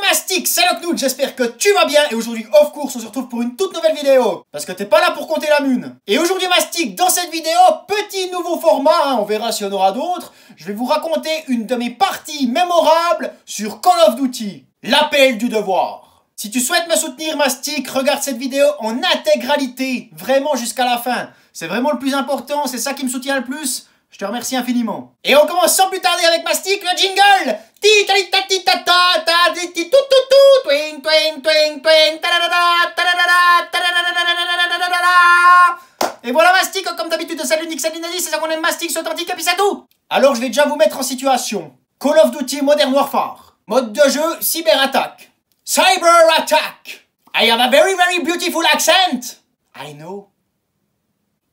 Mastic, c'est le Knout, j'espère que tu vas bien et aujourd'hui, of course, on se retrouve pour une toute nouvelle vidéo parce que t'es pas là pour compter la mune. Et aujourd'hui Mastic, dans cette vidéo, petit nouveau format, hein, on verra s'il y en aura d'autres, je vais vous raconter une de mes parties mémorables sur Call of Duty, l'appel du devoir. Si tu souhaites me soutenir Mastic, regarde cette vidéo en intégralité, vraiment jusqu'à la fin. C'est vraiment le plus important, c'est ça qui me soutient le plus. Je te remercie infiniment. Et on commence sans plus tarder avec Mastic, le jingle. Et voilà Mastic, comme d'habitude, c'est l'unique, c'est l'inadie, c'est ça qu'on aime Mastic, c'est authentique et puis c'est tout. Alors je vais déjà vous mettre en situation. Call of Duty Modern Warfare. Mode de jeu, cyberattaque. Cyber attack. I have a very beautiful accent. I know.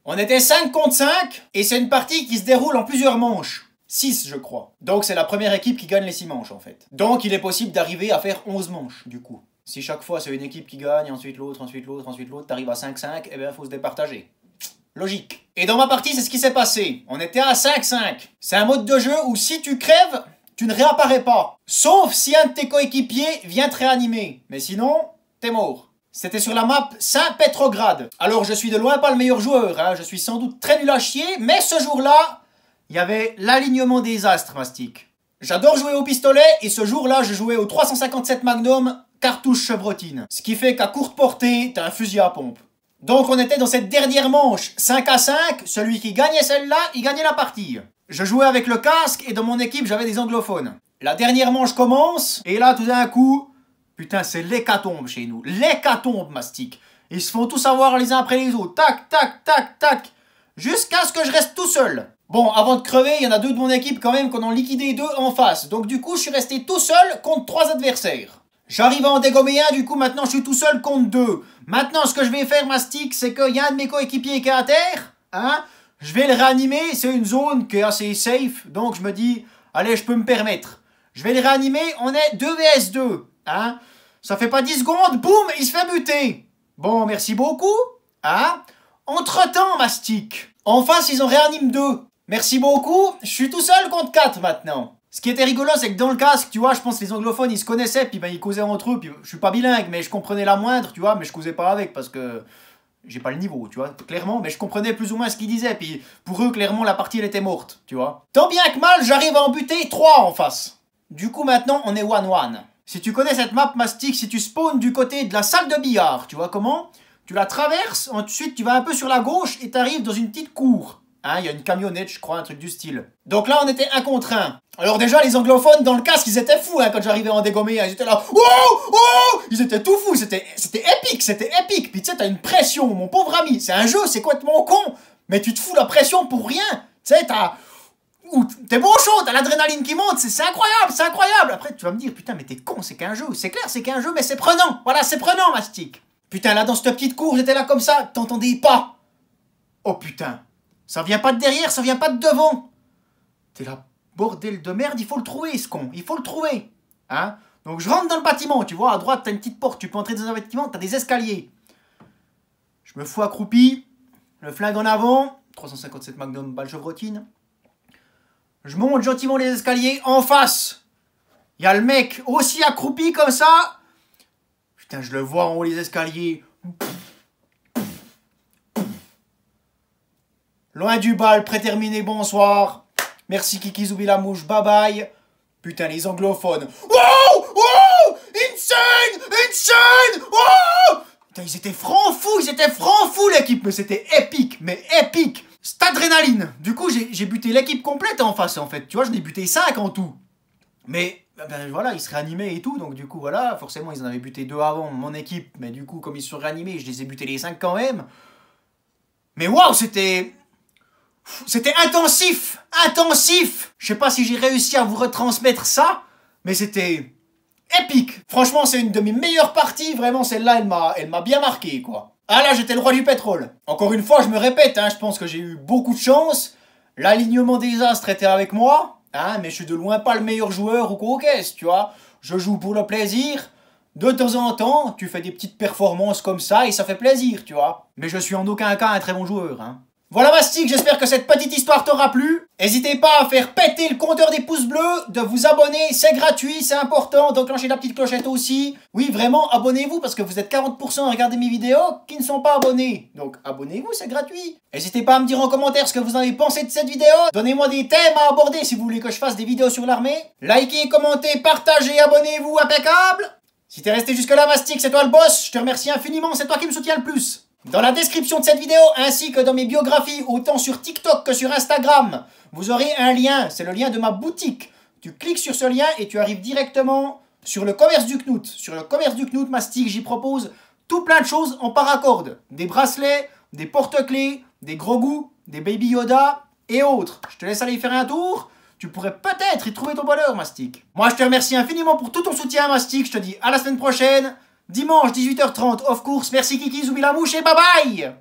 On était 5 contre 5, et c'est une partie qui se déroule en plusieurs manches. 6, je crois. Donc c'est la première équipe qui gagne les 6 manches, en fait. Donc il est possible d'arriver à faire 11 manches, du coup. Si chaque fois c'est une équipe qui gagne, ensuite l'autre, ensuite l'autre, ensuite l'autre, t'arrives à 5-5, et bien faut se départager. Logique. Et dans ma partie, c'est ce qui s'est passé. On était à 5-5. C'est un mode de jeu où si tu crèves, tu ne réapparais pas. Sauf si un de tes coéquipiers vient te réanimer. Mais sinon, t'es mort. C'était sur la map Saint-Pétrograd. Alors je suis de loin pas le meilleur joueur, hein. Je suis sans doute très nul à chier, mais ce jour-là, il y avait l'alignement des astres, Mastic. J'adore jouer au pistolet, et ce jour-là, je jouais au 357 Magnum cartouche chevrotine. Ce qui fait qu'à courte portée, t'as un fusil à pompe. Donc on était dans cette dernière manche, 5-5, celui qui gagnait celle-là, il gagnait la partie. Je jouais avec le casque, et dans mon équipe, j'avais des anglophones. La dernière manche commence, et là, tout d'un coup... Putain, c'est l'hécatombe chez nous. L'hécatombe, Mastic. Ils se font tous avoir les uns après les autres. Tac, tac, tac, tac. Jusqu'à ce que je reste tout seul. Bon, avant de crever, il y en a 2 de mon équipe quand même qu'on en liquidé 2 en face. Donc du coup, je suis resté tout seul contre 3 adversaires. J'arrive à en dégommer un, du coup maintenant je suis tout seul contre 2. Maintenant, ce que je vais faire, Mastic, c'est qu'il y a un de mes coéquipiers qui est à terre. Hein, je vais le réanimer. C'est une zone qui est assez safe. Donc je me dis, allez, je peux me permettre. Je vais le réanimer. On est 2 vs 2. Hein? Ça fait pas 10 secondes, boum, il se fait buter. Bon, merci beaucoup. Hein? Entre-temps, Mastic, en face, ils en réaniment 2. Merci beaucoup, je suis tout seul contre 4 maintenant. Ce qui était rigolo, c'est que dans le casque, tu vois, je pense que les anglophones, ils se connaissaient, puis ben, ils causaient entre eux, puis je suis pas bilingue, mais je comprenais la moindre, tu vois, mais je causais pas avec, parce que j'ai pas le niveau, tu vois, clairement, mais je comprenais plus ou moins ce qu'ils disaient, puis pour eux, clairement, la partie, elle était morte, tu vois. Tant bien que mal, j'arrive à en buter 3 en face. Du coup, maintenant, on est 1-1. Si tu connais cette map, Mastic, si tu spawns du côté de la salle de billard, tu vois comment? Tu la traverses, ensuite tu vas un peu sur la gauche et t'arrives dans une petite cour. Hein, il y a une camionnette, je crois, un truc du style. Donc là, on était 1 contre 1. Alors déjà, les anglophones dans le casque, ils étaient fous hein, quand j'arrivais à en dégommer. Ils étaient là, wow, wow, ils étaient tout fous, c'était épique, c'était épique. Puis tu sais, t'as une pression, mon pauvre ami. C'est un jeu, c'est complètement con. Mais tu te fous la pression pour rien. Tu sais, t'es bon chaud, t'as l'adrénaline qui monte, c'est incroyable, c'est incroyable. Après, tu vas me dire, putain, mais t'es con, c'est qu'un jeu. C'est clair, c'est qu'un jeu, mais c'est prenant. Voilà, c'est prenant, Mastic. Putain, là, dans cette petite cour, j'étais là comme ça, t'entendais pas. Oh putain, ça vient pas de derrière, ça vient pas de devant. T'es là, bordel de merde, il faut le trouver, ce con, il faut le trouver. Hein? Donc, je rentre dans le bâtiment, tu vois, à droite, t'as une petite porte, tu peux entrer dans un bâtiment, t'as des escaliers. Je me fous accroupi, le flingue en avant, 357 Magnum, balle chevrotine. Je monte gentiment les escaliers, en face, il y a le mec aussi accroupi comme ça. Putain, je le vois en haut les escaliers. Loin du bal, préterminé, bonsoir. Merci Kiki Zoubi la mouche, bye bye. Putain, les anglophones. Wow! Wow! Insane! Insane! Wow! Putain, ils étaient francs fous l'équipe, mais c'était épique, mais épique. Cette adrénaline. Du coup, j'ai buté l'équipe complète en face, en fait. Tu vois, j'en ai buté 5 en tout. Mais, ben voilà, ils se réanimaient et tout. Donc, du coup, voilà, forcément, ils en avaient buté 2 avant, mon équipe. Mais du coup, comme ils se sont réanimés, je les ai butés les 5 quand même. Mais waouh, c'était intensif. Intensif. Je sais pas si j'ai réussi à vous retransmettre ça, mais c'était épique. Franchement, c'est une de mes meilleures parties. Vraiment, celle-là, elle m'a bien marqué, quoi. Ah là, j'étais le roi du pétrole. Encore une fois, je me répète, hein, je pense que j'ai eu beaucoup de chance. L'alignement des astres était avec moi, hein, mais je suis de loin pas le meilleur joueur ou quoi qu'est-ce, tu vois. Je joue pour le plaisir. De temps en temps, tu fais des petites performances comme ça et ça fait plaisir, tu vois. Mais je suis en aucun cas un très bon joueur, hein. Voilà Mastic, j'espère que cette petite histoire t'aura plu. N'hésitez pas à faire péter le compteur des pouces bleus, de vous abonner, c'est gratuit, c'est important, d'enclencher la petite clochette aussi. Oui, vraiment, abonnez-vous parce que vous êtes 40% à regarder mes vidéos qui ne sont pas abonnés. Donc abonnez-vous, c'est gratuit. N'hésitez pas à me dire en commentaire ce que vous en avez pensé de cette vidéo. Donnez-moi des thèmes à aborder si vous voulez que je fasse des vidéos sur l'armée. Likez, commentez, partagez, abonnez-vous, impeccable. Si t'es resté jusque là Mastic, c'est toi le boss, je te remercie infiniment, c'est toi qui me soutiens le plus. Dans la description de cette vidéo, ainsi que dans mes biographies, autant sur TikTok que sur Instagram, vous aurez un lien, c'est le lien de ma boutique. Tu cliques sur ce lien et tu arrives directement sur le commerce du Knout. Sur le commerce du Knout, Mastic, j'y propose tout plein de choses en paracorde. Des bracelets, des porte-clés, des gros goûts, des Baby Yoda et autres. Je te laisse aller y faire un tour. Tu pourrais peut-être y trouver ton bonheur, Mastic. Moi, je te remercie infiniment pour tout ton soutien, Mastic. Je te dis à la semaine prochaine. Dimanche 18h30, off course. Merci Kiki, Zoubi la mouche et bye bye!